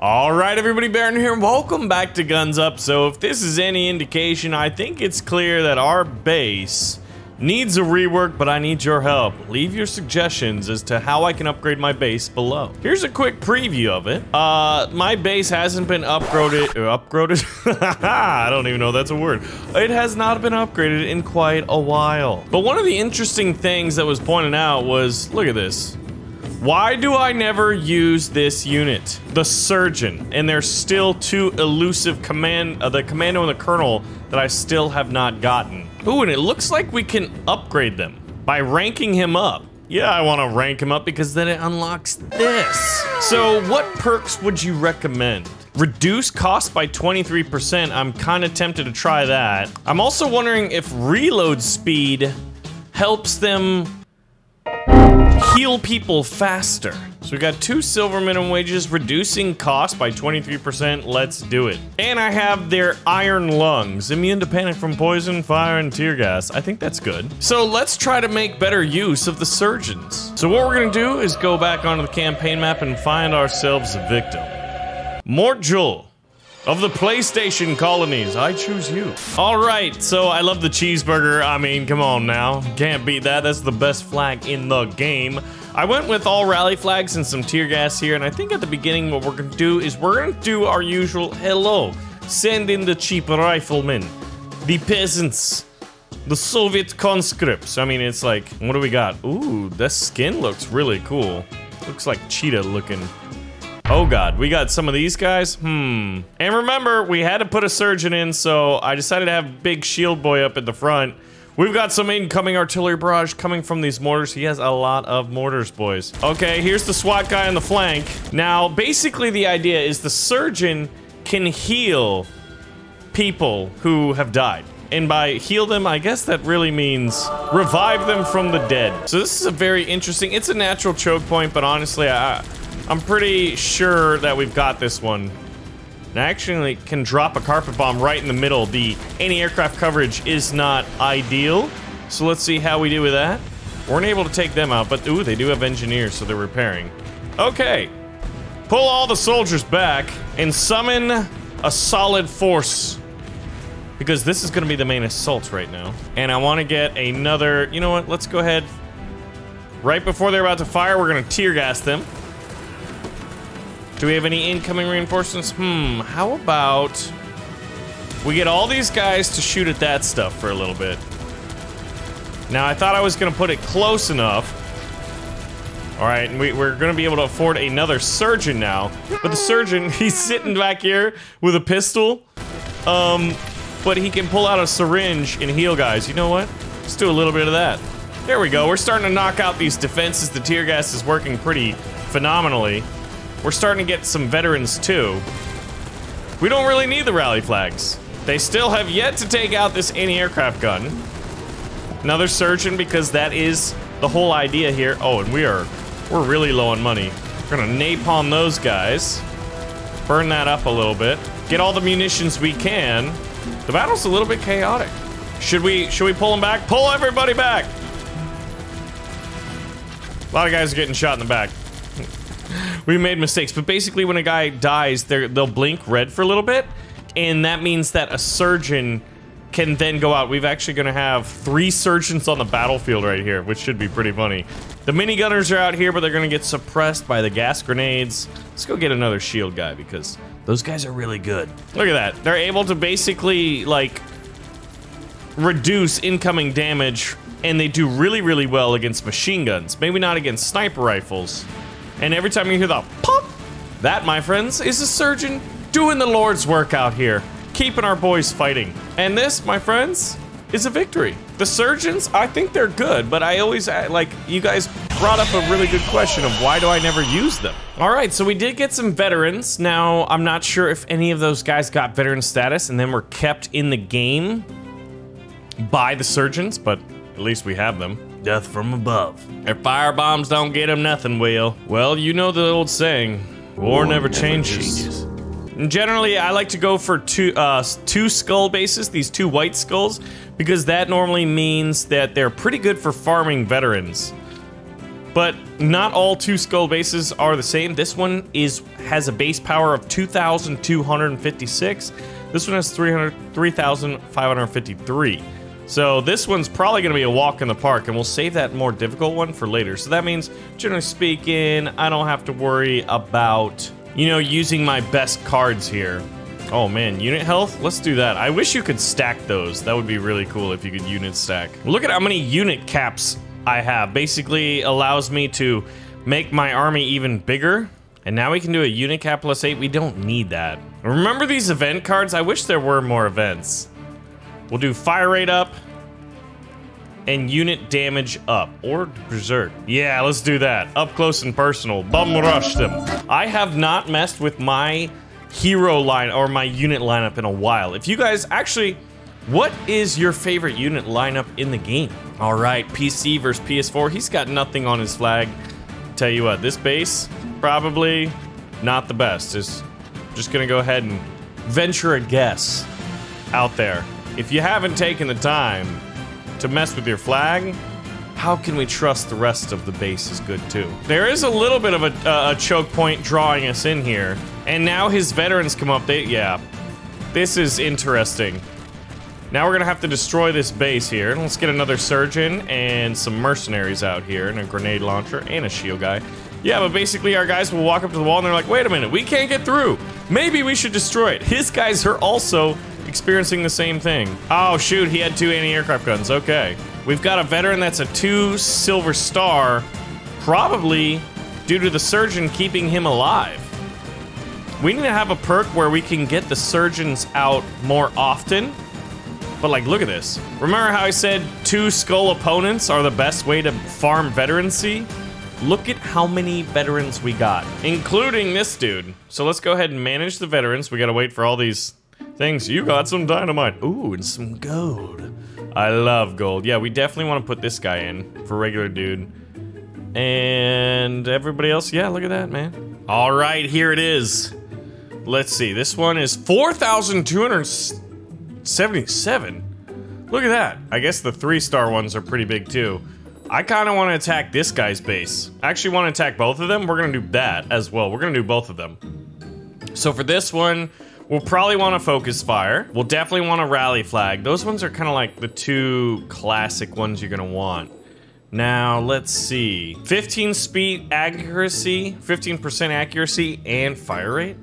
Alright everybody, Baron here, welcome back to Guns Up. So if this is any indication, I think it's clear that our base needs a rework, but I need your help. Leave your suggestions as to how I can upgrade my base below. Here's a quick preview of it. My base hasn't been upgraded. I don't even know if that's a word. It has not been upgraded in quite a while. But one of the interesting things that was pointed out was, look at this. Why do I never use this unit? The Surgeon. And there's still two elusive the Commando and the Colonel that I still have not gotten. Ooh, and it looks like we can upgrade them by ranking him up. Yeah, I want to rank him up because then it unlocks this. So what perks would you recommend? Reduce cost by 23%. I'm kind of tempted to try that. I'm also wondering if reload speed helps them heal people faster. So we got 2 silver minimum wages, reducing cost by 23%. Let's do it. And I have their iron lungs, immune to panic from poison, fire, and tear gas. I think that's good. So let's try to make better use of the surgeons. So what we're gonna do is go back onto the campaign map and find ourselves a victim. Mort Jewel of the PlayStation colonies, I choose you. All right, so I love the cheeseburger. I mean, come on now. Can't beat that. That's the best flag in the game. I went with all rally flags and some tear gas here, and I think at the beginning what we're gonna do is we're gonna do our usual hello. Send in the cheap riflemen, the peasants, the Soviet conscripts. I mean, it's like, what do we got? Ooh, this skin looks really cool. Looks like cheetah looking. Oh god, we got some of these guys? And remember, we had to put a surgeon in, so I decided to have Big Shield Boy up at the front. We've got some incoming artillery barrage coming from these mortars. He has a lot of mortars, boys. Okay, here's the SWAT guy on the flank. Now, basically the idea is the surgeon can heal people who have died. And by heal them, I guess that really means revive them from the dead. So this is a very interesting, it's a natural choke point, but honestly, I'm pretty sure that we've got this one. And I actually can drop a carpet bomb right in the middle. The anti-aircraft coverage is not ideal. So let's see how we do with that. Weren't able to take them out, but ooh, they do have engineers, so they're repairing. Okay. Pull all the soldiers back and summon a solid force. Because this is gonna be the main assault right now. And I wanna get another, you know what, let's go ahead. Right before they're about to fire, we're gonna tear gas them. Do we have any incoming reinforcements? How about we get all these guys to shoot at that stuff for a little bit. Now, I thought I was gonna put it close enough. All right, and we're gonna be able to afford another surgeon now. But the surgeon, he's sitting back here with a pistol. But he can pull out a syringe and heal guys. You know what? Let's do a little bit of that. There we go, we're starting to knock out these defenses. The tear gas is working pretty phenomenally. We're starting to get some veterans too. We don't really need the rally flags. They still have yet to take out this anti-aircraft gun. Another surgeon, because that is the whole idea here. Oh, and we're really low on money. We're gonna napalm those guys. Burn that up a little bit. Get all the munitions we can. The battle's a little bit chaotic. Should we pull them back? Pull everybody back! A lot of guys are getting shot in the back. We made mistakes, but basically when a guy dies, they'll blink red for a little bit, and that means that a surgeon can then go out. We've actually gonna have 3 surgeons on the battlefield right here, which should be pretty funny. The minigunners are out here, but they're gonna get suppressed by the gas grenades. Let's go get another shield guy, because those guys are really good. Look at that. They're able to basically, like, reduce incoming damage, and they do really, really well against machine guns. Maybe not against sniper rifles. And every time you hear the pop, that, my friends, is a surgeon doing the Lord's work out here, keeping our boys fighting. And this, my friends, is a victory. The surgeons, I think they're good, but I always, like, you guys brought up a really good question of why do I never use them? All right, so we did get some veterans. Now, I'm not sure if any of those guys got veteran status and then were kept in the game by the surgeons, but at least we have them. Death from above. If fire bombs don't get them, nothing will. Well, you know the old saying, war never changes. And generally, I like to go for two skull bases, these 2 white skulls, because that normally means that they're pretty good for farming veterans. But not all 2 skull bases are the same. This one has a base power of 2,256. This one has 3,553. So this one's probably gonna be a walk in the park, and we'll save that more difficult one for later. So that means, generally speaking, I don't have to worry about, you know, using my best cards here. Oh man, unit health? Let's do that. I wish you could stack those. That would be really cool if you could unit stack. Look at how many unit caps I have. Basically allows me to make my army even bigger. And now we can do a unit cap plus 8. We don't need that. Remember these event cards? I wish there were more events. We'll do fire rate up and unit damage up, or berserk. Yeah, let's do that. Up close and personal. Bum rush them. I have not messed with my hero line or my unit lineup in a while. If you guys actually, what is your favorite unit lineup in the game? All right, PC versus PS4. He's got nothing on his flag. Tell you what, this base, probably not the best. Just gonna go ahead and venture a guess out there. If you haven't taken the time to mess with your flag, how can we trust the rest of the base is good too? There is a little bit of a choke point drawing us in here. And now his veterans come up. Yeah, this is interesting. Now we're gonna have to destroy this base here. Let's get another surgeon and some mercenaries out here, and a grenade launcher and a shield guy. Yeah, but basically our guys will walk up to the wall and they're like, wait a minute, we can't get through. Maybe we should destroy it. His guys are also experiencing the same thing. Oh shoot, he had 2 anti-aircraft guns, okay. We've got a veteran that's a 2 silver star, probably due to the surgeon keeping him alive. We need to have a perk where we can get the surgeons out more often. But like, look at this. Remember how I said 2 skull opponents are the best way to farm veterancy? Look at how many veterans we got, including this dude. So let's go ahead and manage the veterans. We gotta wait for all these things. You got some dynamite. Ooh, and some gold. I love gold. Yeah, we definitely want to put this guy in for regular dude. And everybody else, yeah, look at that, man. All right, here it is. Let's see, this one is 4,277. Look at that. I guess the 3-star ones are pretty big too. I kind of want to attack this guy's base. I actually want to attack both of them. We're going to do that as well. We're going to do both of them. So for this one, we'll probably want to focus fire. We'll definitely want a rally flag. Those ones are kind of like the 2 classic ones you're going to want. Now, let's see. 15 speed accuracy, 15% accuracy, and fire rate.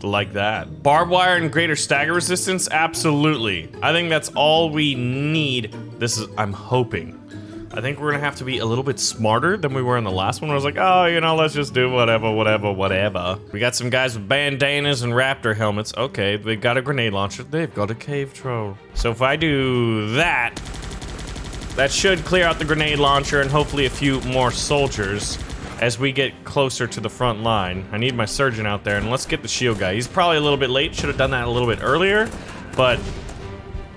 Like that. Barbed wire and greater stagger resistance? Absolutely. I think that's all we need. This is, I'm hoping. I think we're gonna have to be a little bit smarter than we were in the last one. I was like, oh, you know, let's just do whatever. We got some guys with bandanas and raptor helmets. Okay, they've got a grenade launcher. They've got a cave troll. So if I do that, that should clear out the grenade launcher and hopefully a few more soldiers as we get closer to the front line. I need my surgeon out there, and let's get the shield guy. He's probably a little bit late. Should have done that a little bit earlier, but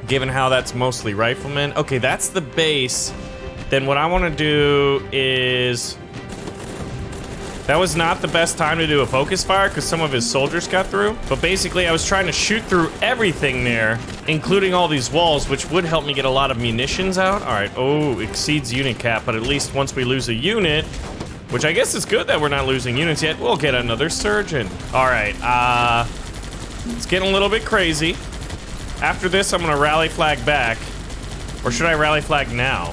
given how that's mostly riflemen. Okay, that's the base. Then what I want to do is... That was not the best time to do a focus fire because some of his soldiers got through. But basically, I was trying to shoot through everything there, including all these walls, which would help me get a lot of munitions out. All right, oh, exceeds unit cap, but at least once we lose a unit, which I guess is good that we're not losing units yet, we'll get another surgeon. All right, it's getting a little bit crazy. After this, I'm gonna rally flag back. Or should I rally flag now?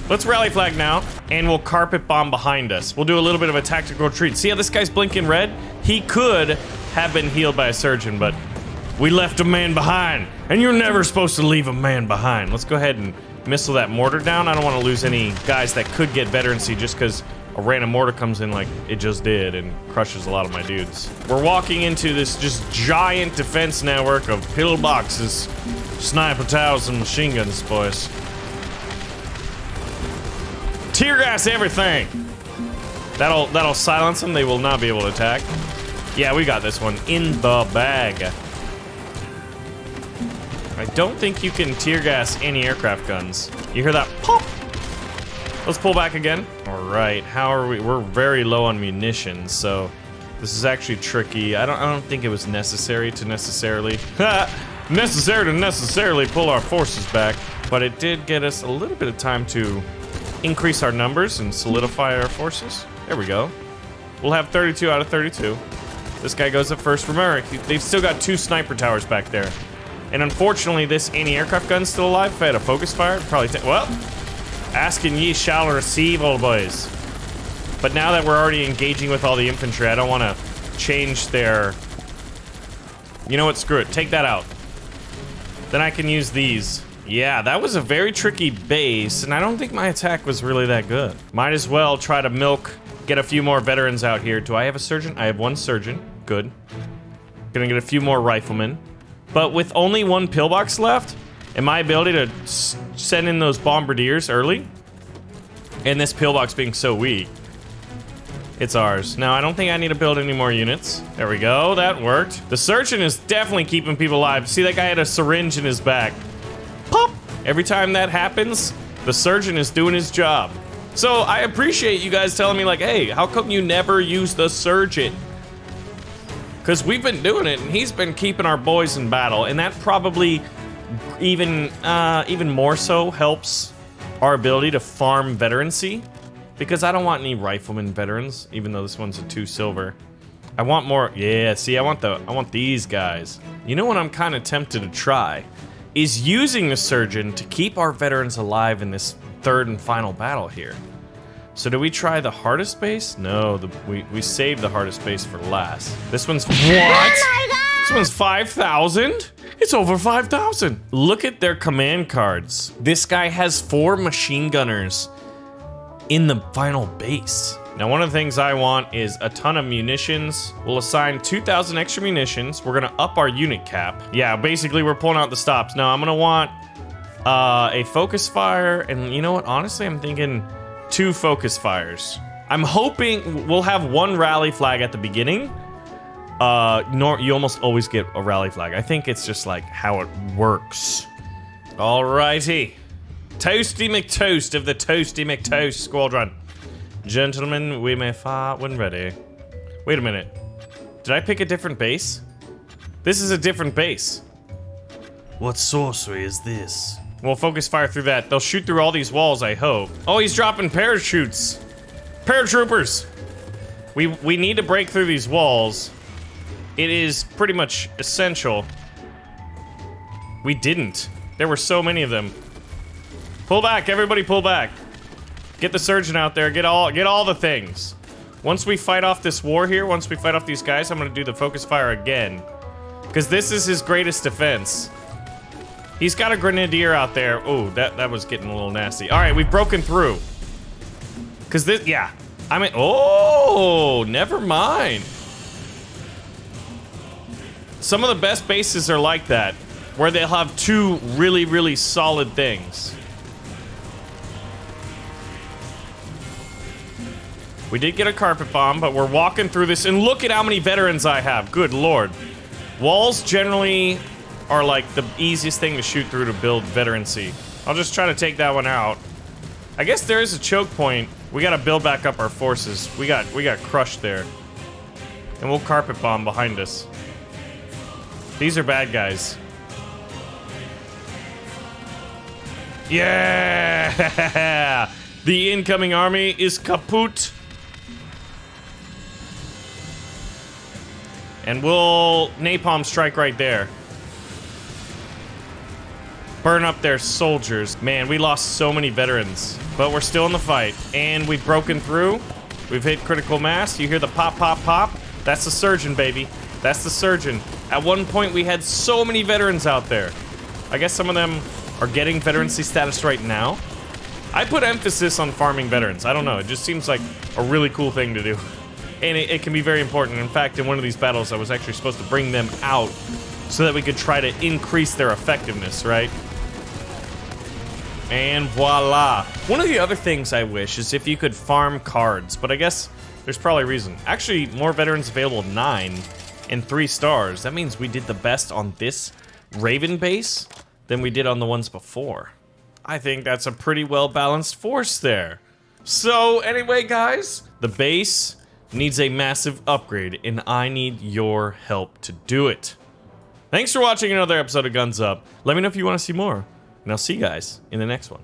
Let's rally flag now, and we'll carpet bomb behind us. We'll do a little bit of a tactical retreat. See how this guy's blinking red? He could have been healed by a surgeon, but we left a man behind, and you're never supposed to leave a man behind. Let's go ahead and missile that mortar down. I don't want to lose any guys that could get veterancy just because a random mortar comes in like it just did and crushes a lot of my dudes. We're walking into this just giant defense network of pillboxes, sniper towers, and machine guns, boys. Tear gas everything. That'll silence them. They will not be able to attack. Yeah, we got this one in the bag. I don't think you can tear gas any aircraft guns. You hear that pop? Let's pull back again. All right, how are we? We're very low on munitions, so this is actually tricky. I don't think it was necessary to necessarily pull our forces back, but it did get us a little bit of time to increase our numbers and solidify our forces. There we go. We'll have 32 out of 32. This guy goes up first. Remember, they've still got 2 sniper towers back there. And unfortunately, this anti-aircraft gun's still alive. If I had a focus fire, it'd probably take... Well, asking ye shall receive, old boys. But now that we're already engaging with all the infantry, I don't want to change their... You know what? Screw it. Take that out. Then I can use these. Yeah, that was a very tricky base, and I don't think my attack was really that good. Might as well try to get a few more veterans out here. Do I have a surgeon? I have 1 surgeon. Good. Gonna get a few more riflemen. But with only 1 pillbox left, and my ability to send in those bombardiers early, and this pillbox being so weak, it's ours. Now, I don't think I need to build any more units. There we go. That worked. The surgeon is definitely keeping people alive. See, that guy had a syringe in his back. Pop! Every time that happens, the surgeon is doing his job. So I appreciate you guys telling me like, hey, how come you never use the surgeon? Because we've been doing it, and he's been keeping our boys in battle, and that probably even more so helps our ability to farm veterancy. Because I don't want any rifleman veterans, even though this one's a 2 silver. I want more. Yeah, see, I want these guys. You know what I'm kind of tempted to try? Is using the surgeon to keep our veterans alive in this 3rd and final battle here. So do we try the hardest base? No, we saved the hardest base for last. This one's what? Oh my God! This one's 5,000? It's over 5,000. Look at their command cards. This guy has 4 machine gunners in the final base. Now, one of the things I want is a ton of munitions. We'll assign 2,000 extra munitions. We're gonna up our unit cap. Yeah, basically we're pulling out the stops. Now, I'm gonna want a focus fire, and you know what? Honestly, I'm thinking 2 focus fires. I'm hoping we'll have 1 rally flag at the beginning. You almost always get a rally flag. I think it's just like how it works. Alrighty. Toasty McToast of the Toasty McToast Squadron. Gentlemen, we may fire when ready. Wait a minute. Did I pick a different base? This is a different base. What sorcery is this? We'll focus fire through that. They'll shoot through all these walls, I hope. Oh, he's dropping parachutes. Paratroopers. We need to break through these walls. It is pretty much essential. We didn't. There were so many of them. Pull back, everybody pull back. Get the surgeon out there, get all the things. Once we fight off this war here, once we fight off these guys, I'm gonna do the focus fire again. Because this is his greatest defense. He's got a grenadier out there. Oh, that was getting a little nasty. All right, we've broken through. Because this, yeah. I mean, oh, never mind. Some of the best bases are like that, where they'll have 2 really, really solid things. We did get a carpet bomb, but we're walking through this, and look at how many veterans I have. Good lord. Walls generally are like the easiest thing to shoot through to build veterancy. I'll just try to take that one out. I guess there is a choke point. We gotta build back up our forces. We got crushed there. And we'll carpet bomb behind us. These are bad guys. Yeah! The incoming army is kaput. And we'll napalm strike right there. Burn up their soldiers. Man, we lost so many veterans. But we're still in the fight. And we've broken through. We've hit critical mass. You hear the pop, pop, pop? That's the surgeon, baby. That's the surgeon. At one point, we had so many veterans out there. I guess some of them are getting veterancy status right now. I put emphasis on farming veterans. I don't know. It just seems like a really cool thing to do. And it can be very important. In fact, in one of these battles, I was actually supposed to bring them out so that we could try to increase their effectiveness, right? And voila. One of the other things I wish is if you could farm cards, but I guess there's probably a reason. Actually, more veterans available, 9 and 3 stars. That means we did the best on this Raven base than we did on the ones before. I think that's a pretty well-balanced force there. So anyway, guys, the base needs a massive upgrade, and I need your help to do it. Thanks for watching another episode of Guns Up. Let me know if you want to see more, and I'll see you guys in the next one.